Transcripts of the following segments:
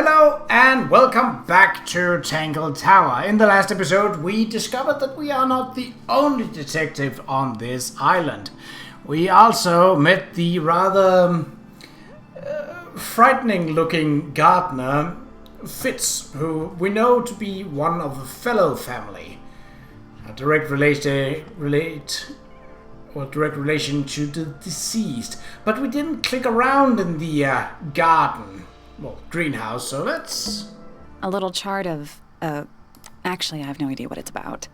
Hello and welcome back to Tangle Tower. In the last episode we discovered that we are not the only detective on this island. We also met the rather frightening looking gardener Fitz, who we know to be one of a fellow family. A direct relation to the deceased. But we didn't click around in the garden. Well, greenhouse, so let's... A little chart of, actually I have no idea what it's about.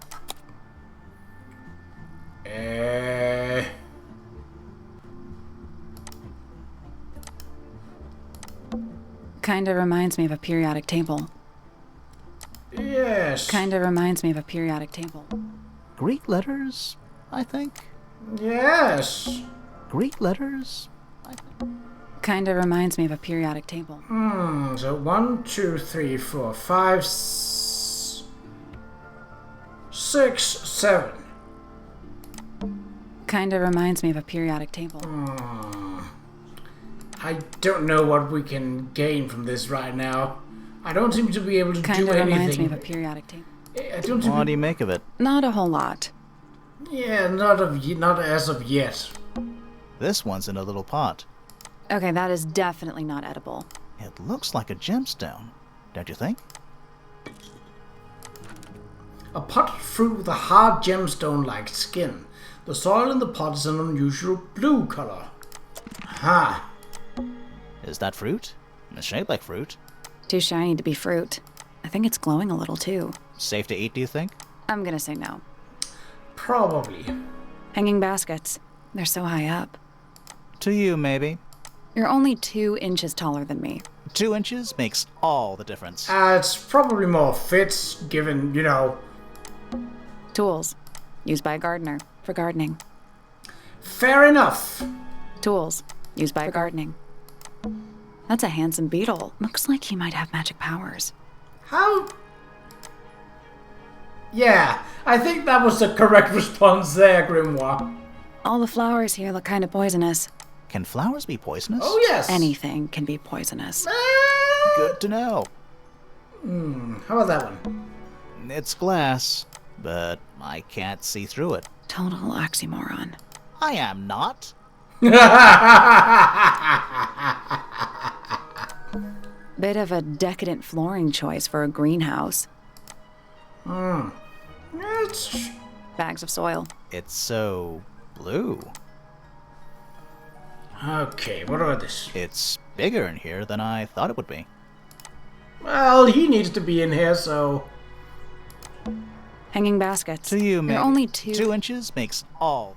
Kinda reminds me of a periodic table. Yes. Kinda reminds me of a periodic table. Greek letters, I think. Yes. Greek letters, I think. Kinda reminds me of a periodic table. So 1, 2, 3, 4, 5, 6, 7. Kinda reminds me of a periodic table. I don't know what we can gain from this right now. I don't seem to be able to do anything. Kinda reminds me of a periodic table. I don't seem What do you make of it? Not a whole lot. Yeah, not as of yet. This one's in a little pot. Okay, that is definitely not edible. It looks like a gemstone, don't you think? A potted fruit with a hard gemstone-like skin. The soil in the pot is an unusual blue color. Ha! Is that fruit? It's shaped like fruit. Too shiny to be fruit. I think it's glowing a little too. Safe to eat, do you think? I'm gonna say no. Probably. Hanging baskets. They're so high up. To you, maybe. You're only 2 inches taller than me. 2 inches makes all the difference. It's probably more fits, given, you know... Tools. Used by a gardener. For gardening. Fair enough. Tools. Used by gardening. That's a handsome beetle. Looks like he might have magic powers. How... Yeah, I think that was the correct response there, Grimoire. All the flowers here look kind of poisonous. Can flowers be poisonous? Oh, yes. Anything can be poisonous. Good to know. How about that one? It's glass, but I can't see through it. Total oxymoron. I am not. Bit of a decadent flooring choice for a greenhouse. It's... Bags of soil. It's so blue. Okay, what about this? It's bigger in here than I thought it would be. Well, he needs to be in here, so... Hanging baskets. To you, maybe. They're only 2. 2 inches makes all.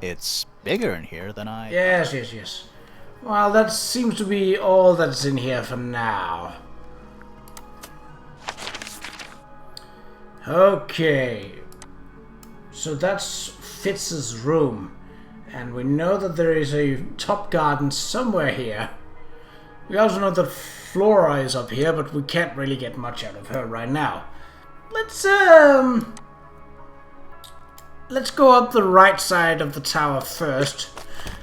It's bigger in here than I... Yes. Well, that seems to be all that's in here for now. Okay. So that's Fitz's room. And we know that there is a top garden somewhere here. We also know that Flora is up here, but we can't really get much out of her right now. Let's go up the right side of the tower first.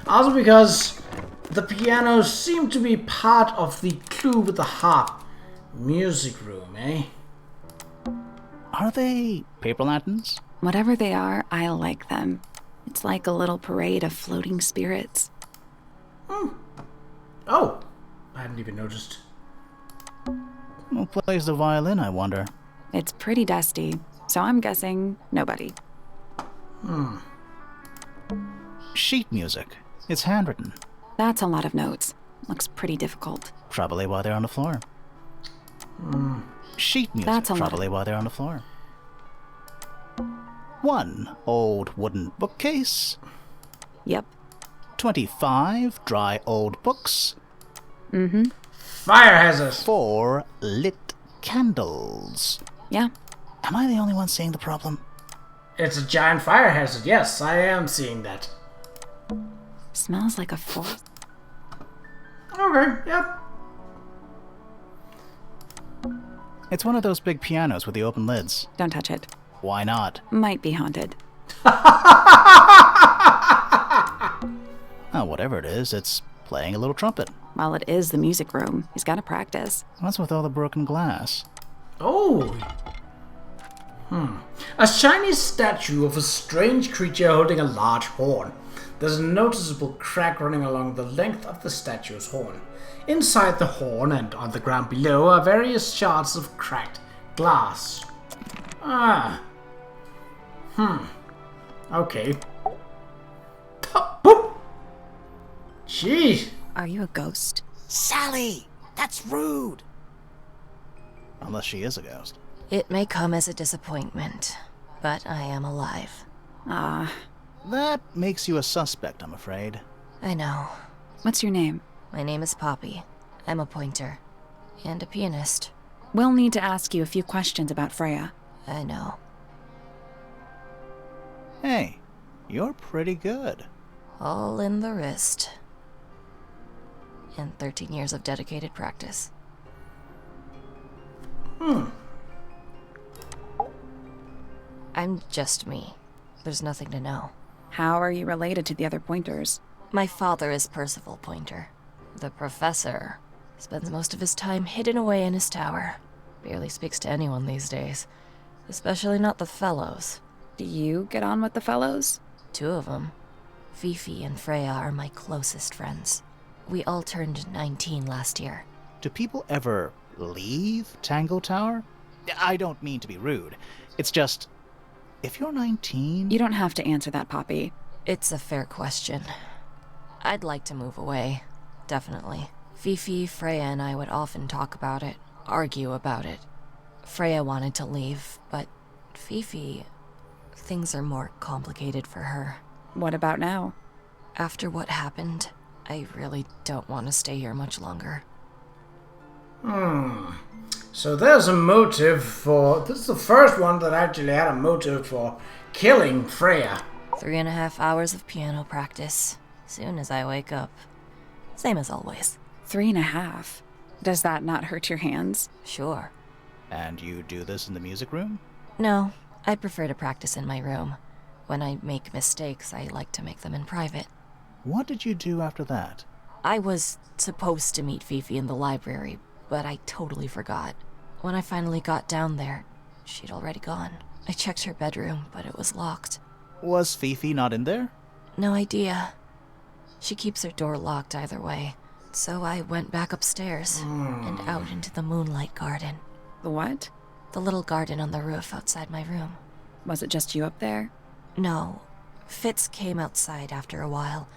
Also because the pianos seem to be part of the clue with the harp music room, eh? Are they paper lanterns? Whatever they are, I like them. It's like a little parade of floating spirits. Oh, I hadn't even noticed. Who plays the violin, I wonder? It's pretty dusty, so I'm guessing nobody. Sheet music. It's handwritten. That's a lot of notes. Looks pretty difficult. Probably while they're on the floor. Sheet music. That's a lot. Probably while they're on the floor. 1 old wooden bookcase. Yep. 25 dry old books. Fire hazard. 4 lit candles. Yeah. Am I the only one seeing the problem? It's a giant fire hazard. Yes, I am seeing that. Smells like a forest. Okay, yep. It's one of those big pianos with the open lids. Don't touch it. Why not? Might be haunted. Oh, whatever it is, it's playing a little trumpet. Well, it is the music room. He's got to practice. What's with all the broken glass? Oh! A shiny statue of a strange creature holding a large horn. There's a noticeable crack running along the length of the statue's horn. Inside the horn and on the ground below are various shards of cracked glass. Okay. Boop! Jeez! Are you a ghost? Sally! That's rude! Unless she is a ghost. It may come as a disappointment, but I am alive. That makes you a suspect, I'm afraid. I know. What's your name? My name is Poppy. I'm a pointer. And a pianist. We'll need to ask you a few questions about Freya. I know. Hey, you're pretty good. All in the wrist. And 13 years of dedicated practice. I'm just me. There's nothing to know. How are you related to the other pointers? My father is Percival Pointer. The professor spends most of his time hidden away in his tower. Barely speaks to anyone these days. Especially not the fellows. Do you get on with the fellows? 2 of them. Fifi and Freya are my closest friends. We all turned 19 last year. Do people ever leave Tangle Tower? I don't mean to be rude. It's just, if you're 19... You don't have to answer that, Poppy. It's a fair question. I'd like to move away. Definitely. Fifi, Freya, and I would often talk about it, argue about it. Freya wanted to leave, but Fifi... Things are more complicated for her. What about now? After what happened, I really don't want to stay here much longer. So there's a motive for... This is the first one that actually had a motive for killing Freya. 3.5 hours of piano practice. Soon as I wake up. Same as always. 3.5. Does that not hurt your hands? Sure. And you do this in the music room? No, I prefer to practice in my room. When I make mistakes, I like to make them in private. What did you do after that? I was supposed to meet Fifi in the library, but I totally forgot. When I finally got down there, she'd already gone. I checked her bedroom, but it was locked. Was Fifi not in there? No idea. She keeps her door locked either way. So I went back upstairs and out into the moonlight garden. The what? The little garden on the roof outside my room. Was it just you up there? No. Fitz came outside after a while.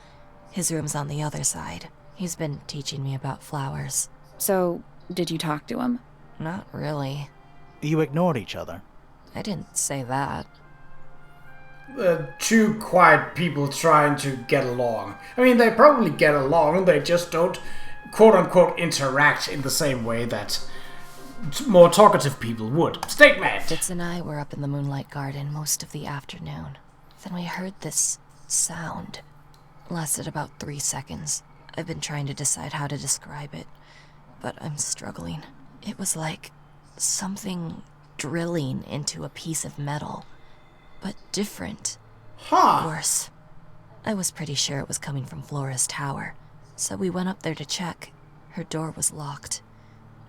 His room's on the other side. He's been teaching me about flowers. So, did you talk to him? Not really. You ignored each other. I didn't say that. 2 quiet people trying to get along. I mean, they probably get along, they just don't quote-unquote interact in the same way that more talkative people would. Statement! Fitz and I were up in the moonlight garden most of the afternoon. Then we heard this sound. Lasted about 3 seconds. I've been trying to decide how to describe it, but I'm struggling. It was like something drilling into a piece of metal, but different. Worse. I was pretty sure it was coming from Flora's tower, so we went up there to check. Her door was locked.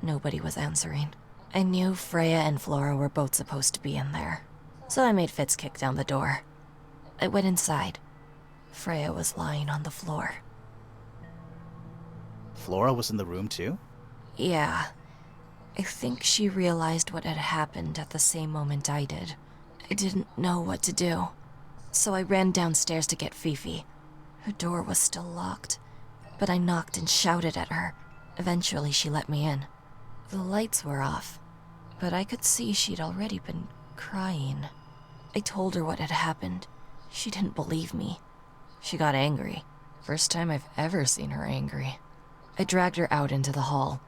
Nobody was answering. I knew Freya and Flora were both supposed to be in there, so I made Fitz kick down the door. I went inside. Freya was lying on the floor. Flora was in the room too? Yeah. I think she realized what had happened at the same moment I did. I didn't know what to do, so I ran downstairs to get Fifi. Her door was still locked, but I knocked and shouted at her. Eventually she let me in. The lights were off, but I could see she'd already been crying. I told her what had happened. She didn't believe me. She got angry. First time I've ever seen her angry. I dragged her out into the hall.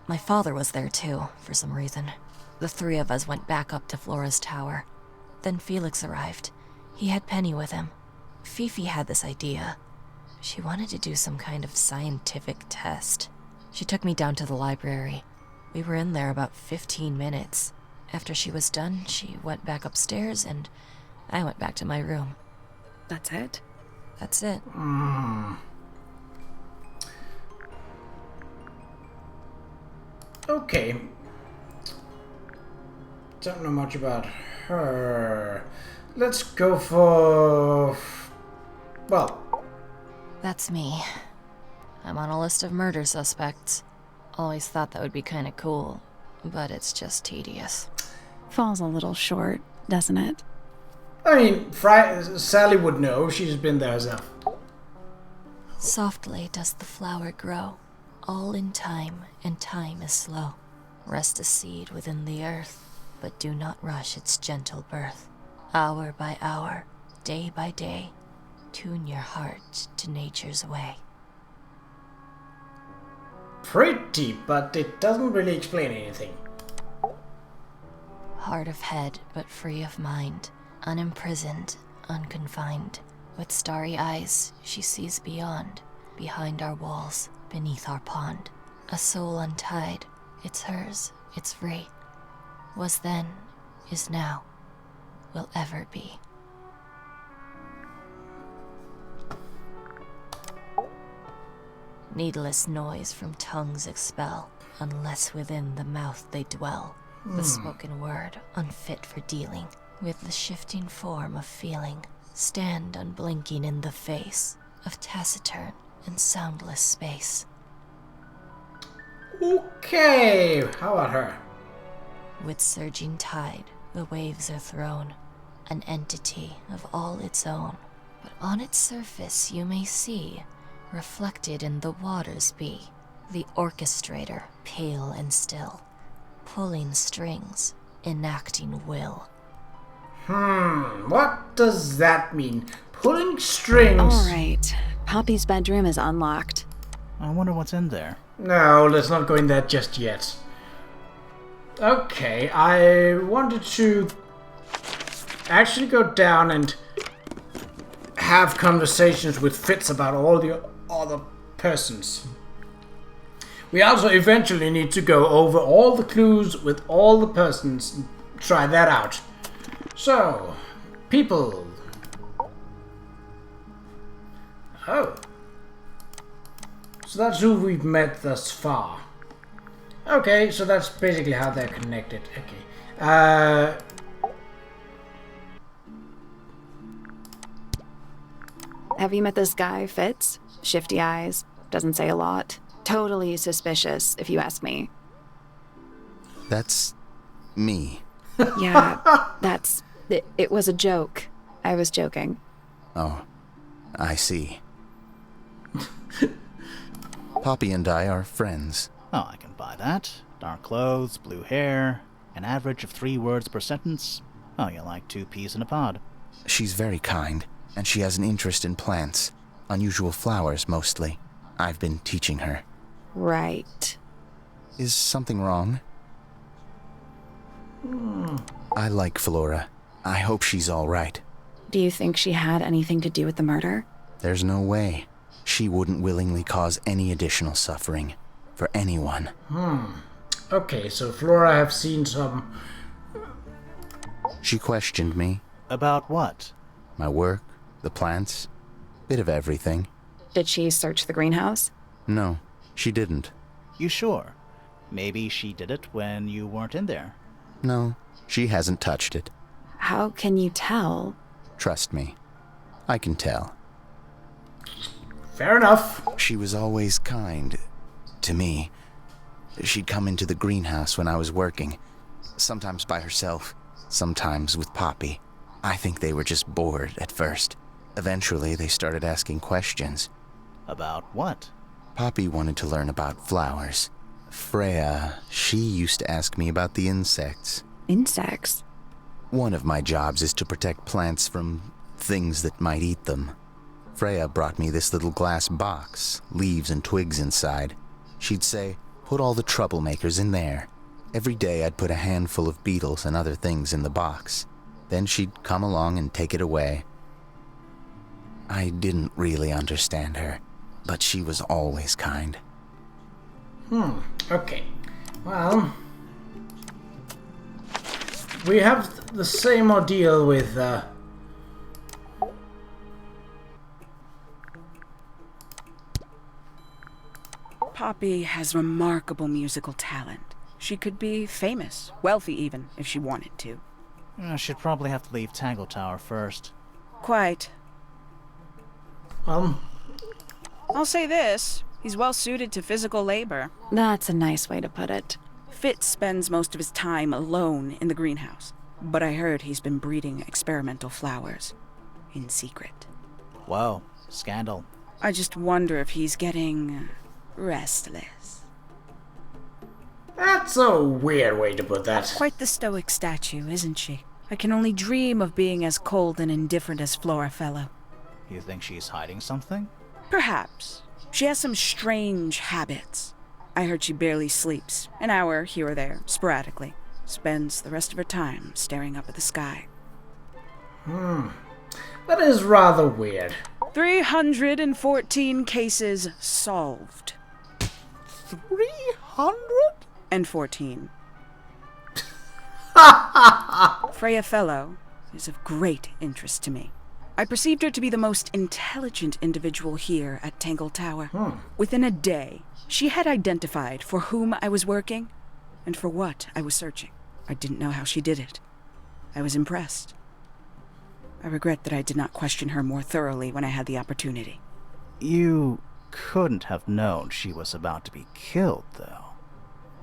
My father was there too, for some reason. The 3 of us went back up to Flora's tower. Then Felix arrived. He had Penny with him. Fifi had this idea. She wanted to do some kind of scientific test. She took me down to the library. We were in there about 15 minutes. After she was done, she went back upstairs and I went back to my room. That's it? That's it. Okay. Don't know much about her. Let's go for... Well, That's me. I'm on a list of murder suspects. Always thought that would be kinda cool, but it's just tedious. Falls a little short, doesn't it? I mean, Sally would know. She's been there herself. Softly does the flower grow, all in time, and time is slow. Rest a seed within the earth, but do not rush its gentle birth. Hour by hour, day by day, tune your heart to nature's way. Pretty, but it doesn't really explain anything. Hard of head, but free of mind, unimprisoned, unconfined. With starry eyes, she sees beyond, behind our walls, beneath our pond. A soul untied, it's hers, it's free. Was then, is now, will ever be. Needless noise from tongues expel, unless within the mouth they dwell. The spoken word, unfit for dealing with the shifting form of feeling. Stand unblinking in the face of taciturn and soundless space. Okay, how about her? With surging tide, the waves are thrown, an entity of all its own. But on its surface you may see, reflected in the waters be, the orchestrator, pale and still, pulling strings, enacting will. What does that mean? Pulling strings? Alright. Poppy's bedroom is unlocked. I wonder what's in there. No, let's not go in there just yet. Okay, I wanted to actually go down and have conversations with Fitz about all the other persons. We also eventually need to go over all the clues with all the persons and try that out. So, people. Oh. So that's who we've met thus far. Okay, so that's basically how they're connected. Okay. Have you met this guy, Fitz? Shifty eyes, doesn't say a lot. Totally suspicious, if you ask me. That's me. Yeah, that's... It was a joke. I was joking. Oh, I see. Poppy and I are friends. Oh, I can buy that. Dark clothes, blue hair, an average of 3 words per sentence. Oh, you like 2 peas in a pod. She's very kind, and she has an interest in plants. Unusual flowers, mostly. I've been teaching her. Right. Is something wrong? I like Flora. I hope she's all right. Do you think she had anything to do with the murder? There's no way. She wouldn't willingly cause any additional suffering for anyone. Okay, so Flora have seen some... She questioned me. About what? My work, the plants, bit of everything. Did she search the greenhouse? No, she didn't. You sure? Maybe she did it when you weren't in there. No, she hasn't touched it. How can you tell? Trust me. I can tell. Fair enough. She was always kind to me. She'd come into the greenhouse when I was working, sometimes by herself, sometimes with Poppy. I think they were just bored at first. Eventually, they started asking questions. About what? Poppy wanted to learn about flowers. Freya, she used to ask me about the insects. Insects? One of my jobs is to protect plants from things that might eat them. Freya brought me this little glass box, leaves and twigs inside. She'd say, put all the troublemakers in there. Every day I'd put a handful of beetles and other things in the box. Then she'd come along and take it away. I didn't really understand her, but she was always kind. Okay. Well... we have the same ordeal with, Poppy has remarkable musical talent. She could be famous, wealthy even, if she wanted to. She'd probably have to leave Tangle Tower first. Quite. I'll say this. He's well suited to physical labor. That's a nice way to put it. Fitz spends most of his time alone in the greenhouse. But I heard he's been breeding experimental flowers. In secret. Whoa, scandal. I just wonder if he's getting restless. That's a weird way to put that. Quite the stoic statue, isn't she? I can only dream of being as cold and indifferent as Flora Fellow. You think she's hiding something? Perhaps. She has some strange habits. I heard she barely sleeps, an hour here or there, sporadically. Spends the rest of her time staring up at the sky. That is rather weird. 314 cases solved. 314. Freya Fellow is of great interest to me. I perceived her to be the most intelligent individual here at Tangle Tower. Within a day, she had identified for whom I was working and for what I was searching. I didn't know how she did it. I was impressed. I regret that I did not question her more thoroughly when I had the opportunity. You couldn't have known she was about to be killed, though.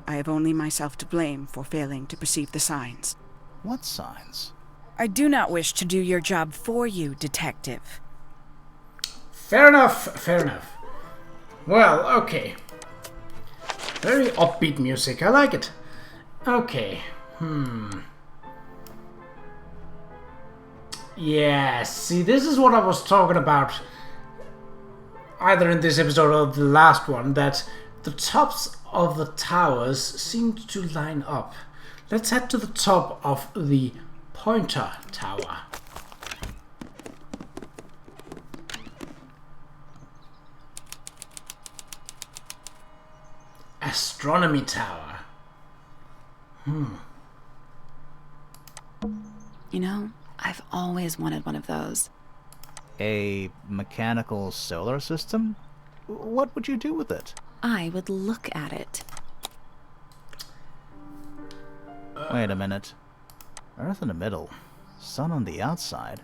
I have only myself to blame for failing to perceive the signs. What signs? I do not wish to do your job for you, Detective. Fair enough, fair enough. Well, okay. Very upbeat music, I like it. Okay, Yeah, see, this is what I was talking about, either in this episode or the last one, that the tops of the towers seemed to line up. Let's head to the top of the Pointer Tower. Astronomy Tower. You know, I've always wanted one of those. A mechanical solar system? What would you do with it? I would look at it. Wait a minute. Earth in the middle, sun on the outside.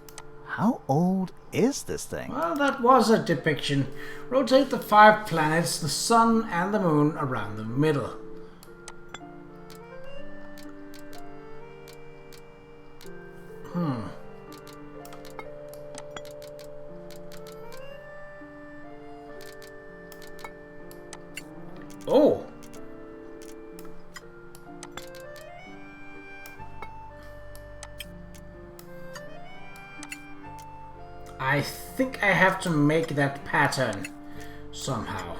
How old is this thing? Well, that was a depiction. Rotate the 5 planets, the sun and the moon around the middle. Oh! I think I have to make that pattern somehow.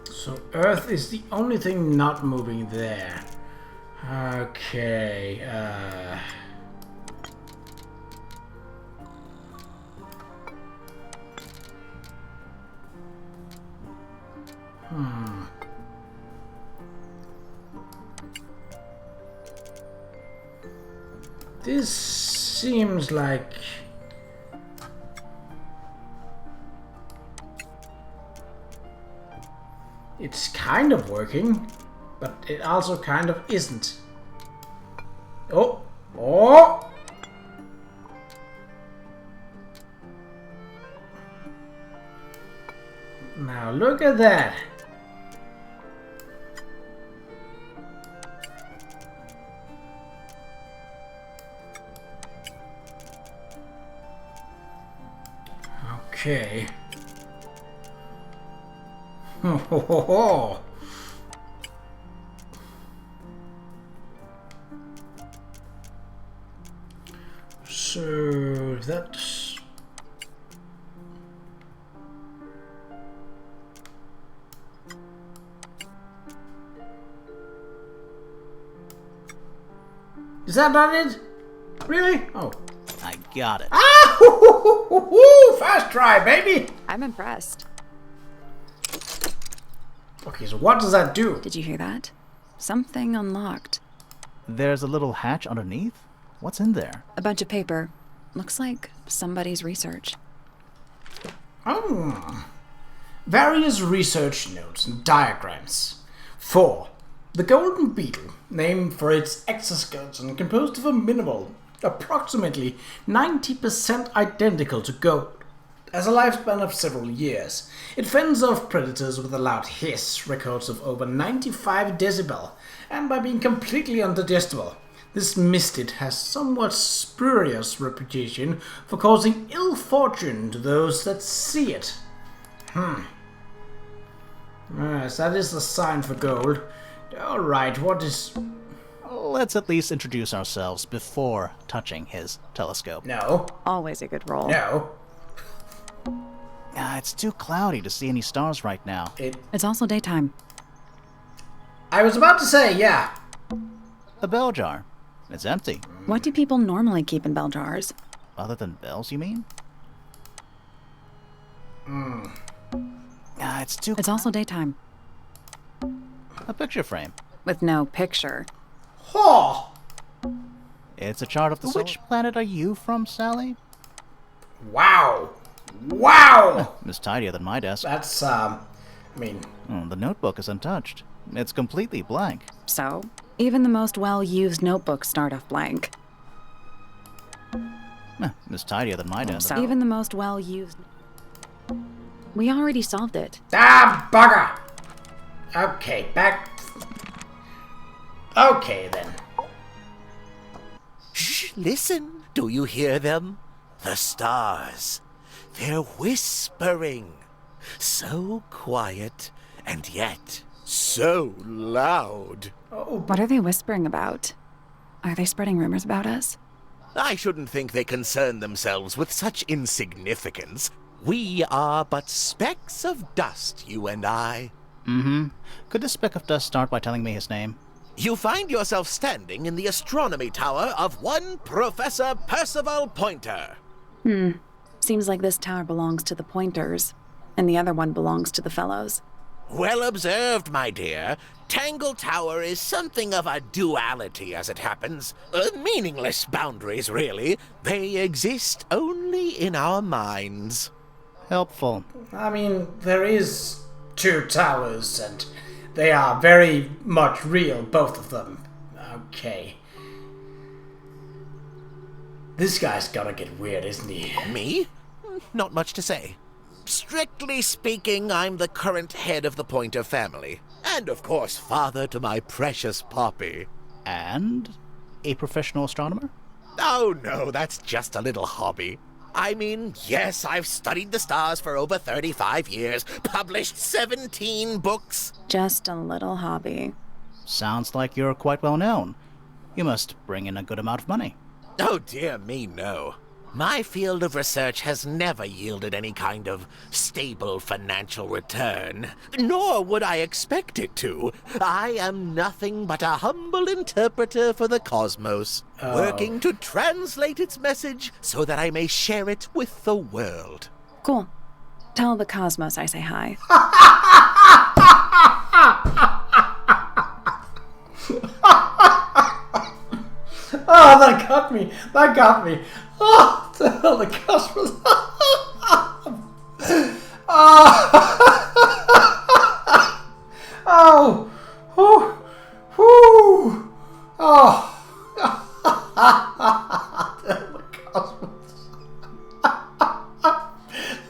So Earth is the only thing not moving there. Okay, This seems like... it's kind of working, but it also kind of isn't. Oh! Oh! Now look at that! Okay. Ho ho ho ho! So that's... is that not it? Really? Oh. I got it. Ah! Hoo, hoo, hoo, hoo, hoo. Fast try, baby! I'm impressed. Okay, so what does that do? Did you hear that? Something unlocked. There's a little hatch underneath? What's in there? A bunch of paper. Looks like somebody's research. Various research notes and diagrams. 4. The golden beetle, named for its exoskeleton composed of a mineral approximately 90% identical to gold, has a lifespan of several years. It fends off predators with a loud hiss, records of over 95 decibel, and by being completely undigestible. This mistid has somewhat spurious reputation for causing ill fortune to those that see it. Yes, that is the sign for gold. Alright, what is... Let's at least introduce ourselves before touching his telescope. No. Always a good roll. No. It's too cloudy to see any stars right now. It's also daytime. I was about to say, yeah. A bell jar. It's empty. What do people normally keep in bell jars? Other than bells, you mean? It's also daytime. A picture frame. With no picture. Oh! It's a chart of the Which planet are you from, Sally? Wow. Wow! It's tidier than my desk. That's, The notebook is untouched. It's completely blank. So, even the most well-used notebooks start off blank. It's tidier than my desk. So, even the most well-used... We already solved it. Ah, bugger! Okay, back... Okay, then. Shh, listen. Do you hear them? The stars. They're whispering. So quiet, and yet so loud. What are they whispering about? Are they spreading rumors about us? I shouldn't think they concern themselves with such insignificance. We are but specks of dust, you and I. Could this speck of dust start by telling me his name? You find yourself standing in the astronomy tower of one Professor Percival Pointer. Seems like this tower belongs to the Pointers, and the other one belongs to the Fellows. Well observed, my dear. Tangle Tower is something of a duality, as it happens. Meaningless boundaries, really. They exist only in our minds. Helpful. I mean, there is 2 towers, and they are very much real, both of them. Okay. This guy's gonna get weird, isn't he? Me? Not much to say. Strictly speaking, I'm the current head of the Pointer family. And, of course, father to my precious Poppy. And a professional astronomer? Oh, no, that's just a little hobby. I mean, yes, I've studied the stars for over 35 years, published 17 books. Just a little hobby. Sounds like you're quite well known. You must bring in a good amount of money. Oh, dear me, no. My field of research has never yielded any kind of stable financial return, nor would I expect it to. I am nothing but a humble interpreter for the cosmos, working to translate its message so that I may share it with the world. Cool. Tell the cosmos I say hi. Oh, that got me. That got me. Oh, the hell, the cosmos. Oh. Oh. Whew. Oh. The cosmos.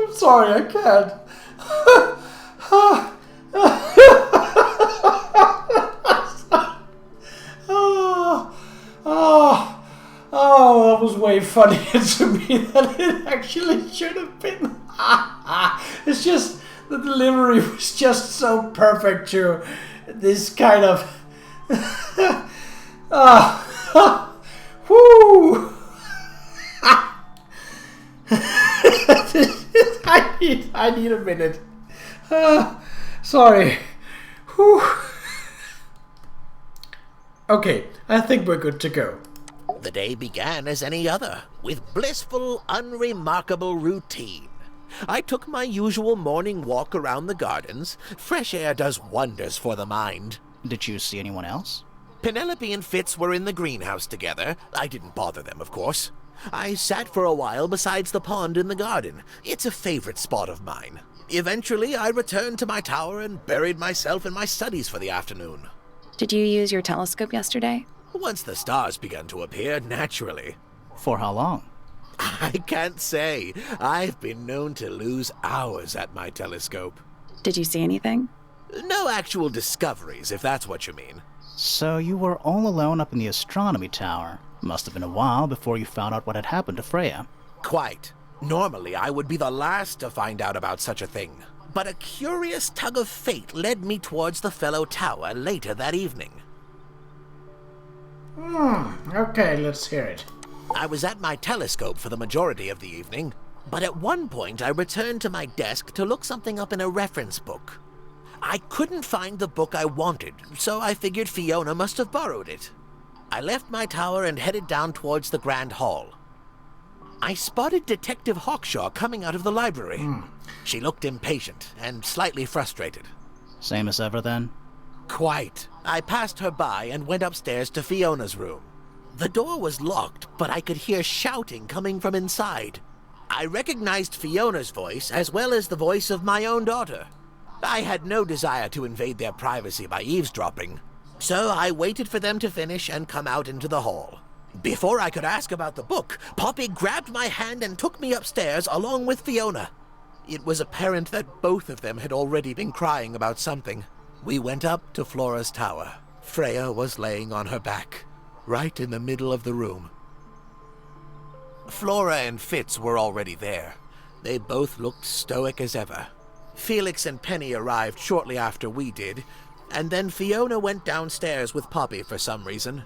I'm sorry, I can't. Oh, that was way funnier to me than it actually should have been. It's just, the delivery was just so perfect to this kind of... Whoo! I need a minute. Sorry. Whew. Okay, I think we're good to go. The day began as any other, with blissful, unremarkable routine. I took my usual morning walk around the gardens. Fresh air does wonders for the mind. Did you see anyone else? Penelope and Fitz were in the greenhouse together. I didn't bother them, of course. I sat for a while besides the pond in the garden. It's a favorite spot of mine. Eventually, I returned to my tower and buried myself in my studies for the afternoon. Did you use your telescope yesterday? Once the stars began to appear, naturally. For how long? I can't say. I've been known to lose hours at my telescope. Did you see anything? No actual discoveries, if that's what you mean. So you were all alone up in the astronomy tower. Must have been a while before you found out what had happened to Freya. Quite. Normally, I would be the last to find out about such a thing. But a curious tug of fate led me towards the fellow tower later that evening. Okay, let's hear it. I was at my telescope for the majority of the evening, but at one point I returned to my desk to look something up in a reference book. I couldn't find the book I wanted, so I figured Fiona must have borrowed it. I left my tower and headed down towards the Grand Hall. I spotted Detective Hawkshaw coming out of the library. She looked impatient and slightly frustrated. Same as ever, then? Quite. I passed her by and went upstairs to Fiona's room. The door was locked, but I could hear shouting coming from inside. I recognized Fiona's voice as well as the voice of my own daughter. I had no desire to invade their privacy by eavesdropping, so I waited for them to finish and come out into the hall. Before I could ask about the book, Poppy grabbed my hand and took me upstairs along with Fiona. It was apparent that both of them had already been crying about something. We went up to Flora's tower. Freya was laying on her back, right in the middle of the room. Flora and Fitz were already there. They both looked stoic as ever. Felix and Penny arrived shortly after we did, and then Fiona went downstairs with Poppy for some reason.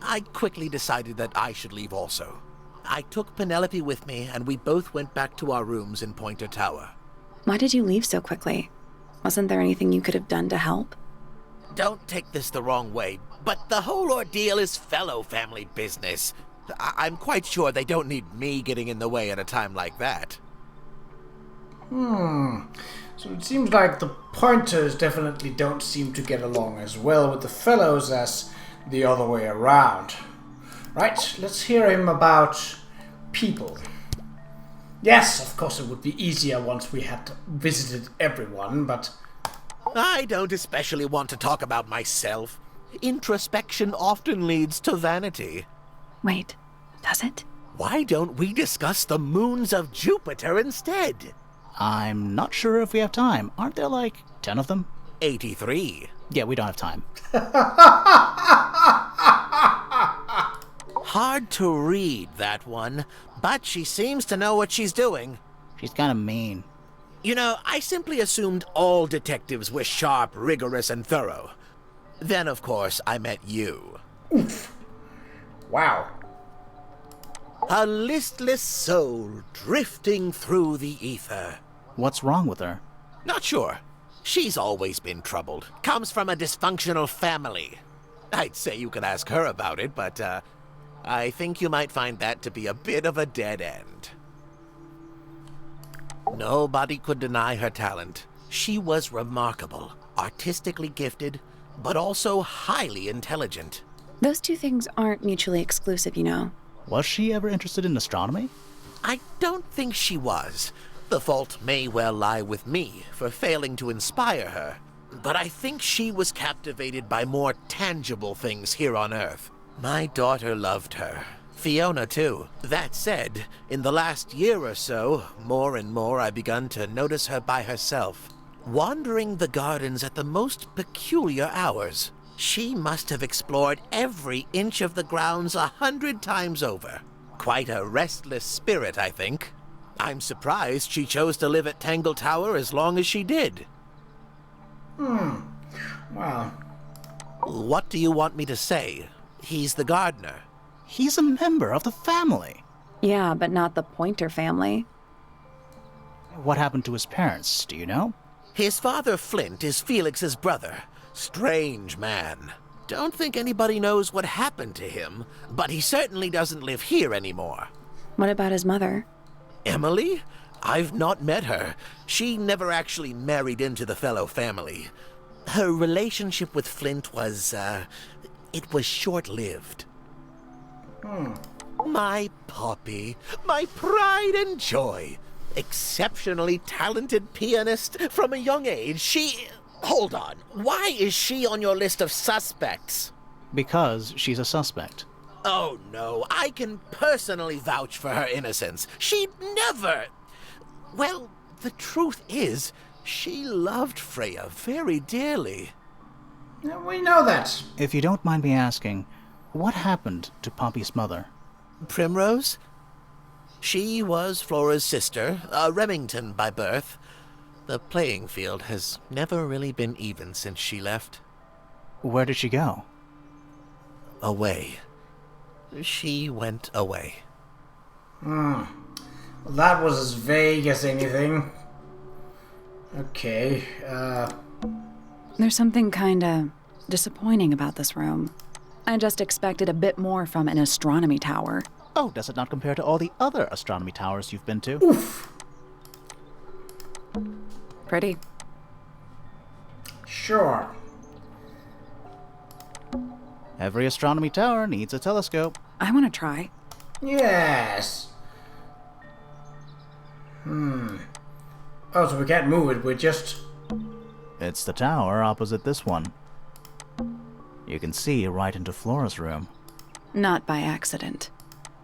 I quickly decided that I should leave also. I took Penelope with me, and we both went back to our rooms in Pointer Tower. Why did you leave so quickly? Wasn't there anything you could have done to help? Don't take this the wrong way, but the whole ordeal is fellow family business. I'm quite sure they don't need me getting in the way at a time like that. So it seems like the Pointers definitely don't seem to get along as well with the Fellows as the other way around. Right, let's hear him about people. Yes, of course it would be easier once we had visited everyone, but... I don't especially want to talk about myself. Introspection often leads to vanity. Wait, does it? Why don't we discuss the moons of Jupiter instead? I'm not sure if we have time. Aren't there like 10 of them? 83. Yeah, we don't have time. Hard to read, that one, but she seems to know what she's doing. She's kind of mean. You know, I simply assumed all detectives were sharp, rigorous, and thorough. Then, of course, I met you. Oof. Wow. A listless soul drifting through the ether. What's wrong with her? Not sure. She's always been troubled. Comes from a dysfunctional family. I'd say you could ask her about it, but, I think you might find that to be a bit of a dead end. Nobody could deny her talent. She was remarkable, artistically gifted, but also highly intelligent. Those two things aren't mutually exclusive, you know. Was she ever interested in astronomy? I don't think she was. The fault may well lie with me for failing to inspire her, but I think she was captivated by more tangible things here on Earth. My daughter loved her. Fiona, too. That said, in the last year or so, more and more I've begun to notice her by herself, wandering the gardens at the most peculiar hours. She must have explored every inch of the grounds 100 times over. Quite a restless spirit, I think. I'm surprised she chose to live at Tangle Tower as long as she did. Wow. What do you want me to say? He's the gardener. He's a member of the family. Yeah, but not the Pointer family. What happened to his parents, do you know? His father, Flint, is Felix's brother. Strange man. Don't think anybody knows what happened to him, but he certainly doesn't live here anymore. What about his mother? Emily? I've not met her. She never actually married into the fellow family. Her relationship with Flint was, it was short-lived. My Poppy, my pride and joy. Exceptionally talented pianist from a young age. She... Hold on. Why is she on your list of suspects? Because she's a suspect. Oh, no. I can personally vouch for her innocence. She'd never... Well, the truth is, she loved Freya very dearly. Yeah, we know that. If you don't mind me asking, what happened to Poppy's mother? Primrose? She was Flora's sister, a Remington by birth. The playing field has never really been even since she left. Where did she go? Away. She went away. Well, that was as vague as anything. Okay, There's something kinda disappointing about this room. I just expected a bit more from an astronomy tower. Oh, does it not compare to all the other astronomy towers you've been to? Oof. Pretty. Sure. Every astronomy tower needs a telescope. I want to try. Yes. Oh, so we can't move it, we're just... It's the tower opposite this one. You can see right into Flora's room. Not by accident.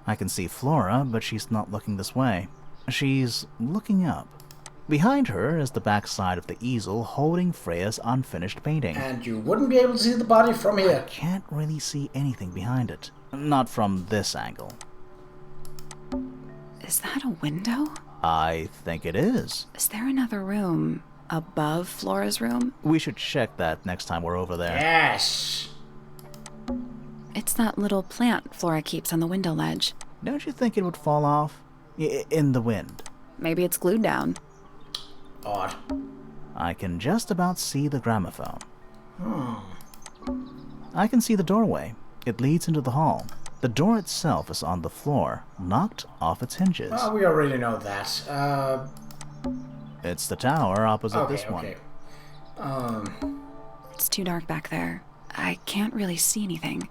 I can see Flora, but she's not looking this way. She's looking up. Behind her is the backside of the easel holding Freya's unfinished painting. And you wouldn't be able to see the body from here. Can't really see anything behind it. Not from this angle. Is that a window? I think it is. Is there another room above Flora's room? We should check that next time we're over there. Yes. It's that little plant Flora keeps on the window ledge. Don't you think it would fall off? In the wind. Maybe it's glued down. Odd. I can just about see the gramophone. I can see the doorway. It leads into the hall. The door itself is on the floor, knocked off its hinges. Well, we already know that. It's the tower opposite this one. Okay. It's too dark back there. I can't really see anything.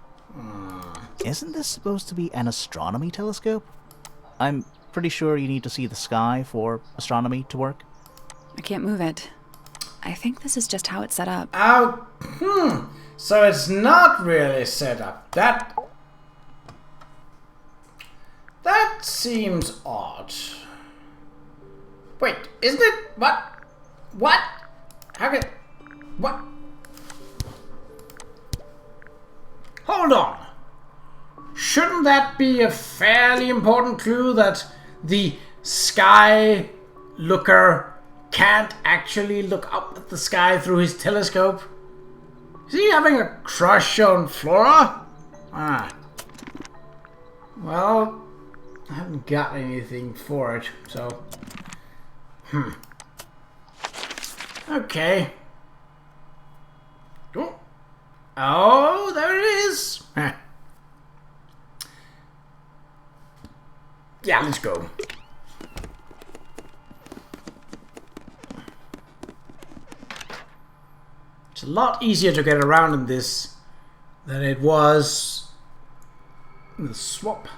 Isn't this supposed to be an astronomy telescope? I'm pretty sure you need to see the sky for astronomy to work. I can't move it. I think this is just how it's set up. So it's not really set up. That seems odd. Wait, isn't it? What? What? How can... What? Hold on. Shouldn't that be a fairly important clue that the sky looker can't actually look up at the sky through his telescope? Is he having a crush on Flora? Well, I haven't got anything for it, so... Okay. Oh, there it is! Yeah, let's go. It's a lot easier to get around in this than it was in the swamp.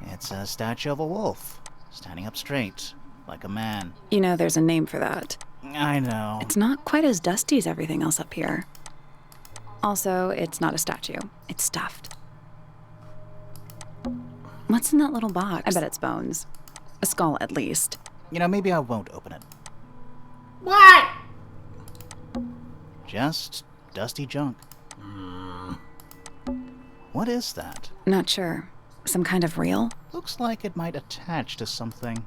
It's a statue of a wolf, standing up straight, like a man. You know, there's a name for that. I know. It's not quite as dusty as everything else up here. Also, it's not a statue. It's stuffed. What's in that little box? I bet it's bones. A skull, at least. You know, maybe I won't open it. What? Just dusty junk. What is that? Not sure. Some kind of reel? Looks like it might attach to something.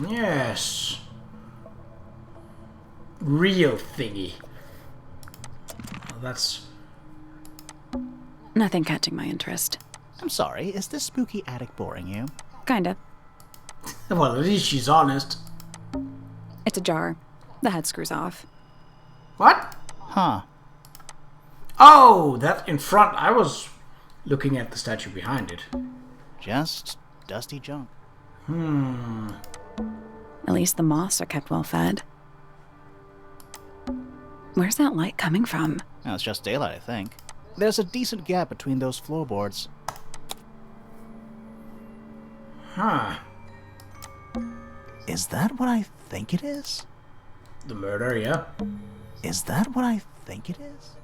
Yes. Real thingy. Well, that's... Nothing catching my interest. I'm sorry, is this spooky attic boring you? Kinda. Well, at least she's honest. It's a jar. The head screws off. What? Huh. Oh, that in front. I was looking at the statue behind it. Just dusty junk. At least the moths are kept well fed. Where's that light coming from? Now, it's just daylight, I think. There's a decent gap between those floorboards. Huh. Is that what I think it is? The murder, yeah. Is that what I think it is?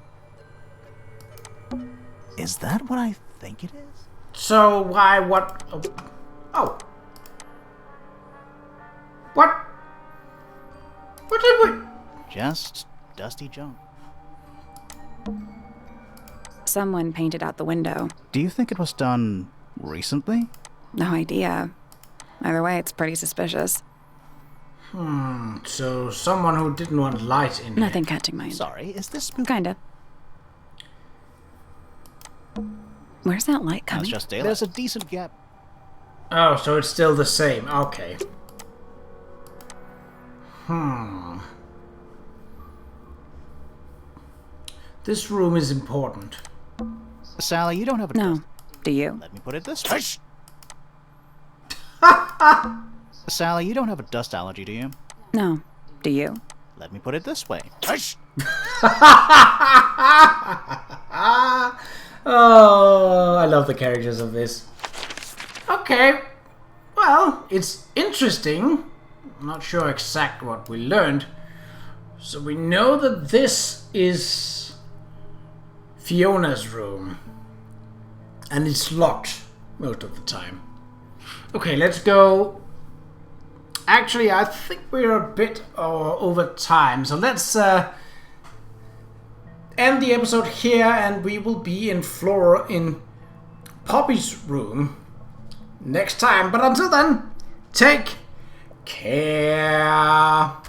Is that what I think it is? So why, what? Oh. What? What did we? Just dusty junk. Someone painted out the window. Do you think it was done recently? No idea. Either way, it's pretty suspicious. So someone who didn't want light in Nothing catching my attention. Sorry, is this spooky? Kinda. Where's that light Now, coming? it's just daylight. There's a decent gap. Oh, so it's still the same. Okay. This room is important. Sally, you don't have a No. Do you? Let me put it this way. Sally, you don't have a dust allergy, do you? No. Do you? Let me put it this way. Oh, I love the characters of this. Okay. Well, it's interesting. I'm not sure exact what we learned. So we know that this is Fiona's room. And it's locked most of the time. Okay, let's go. Actually, I think we're a bit over time. So let's end the episode here, and we will be in Poppy's room next time. But until then, take care.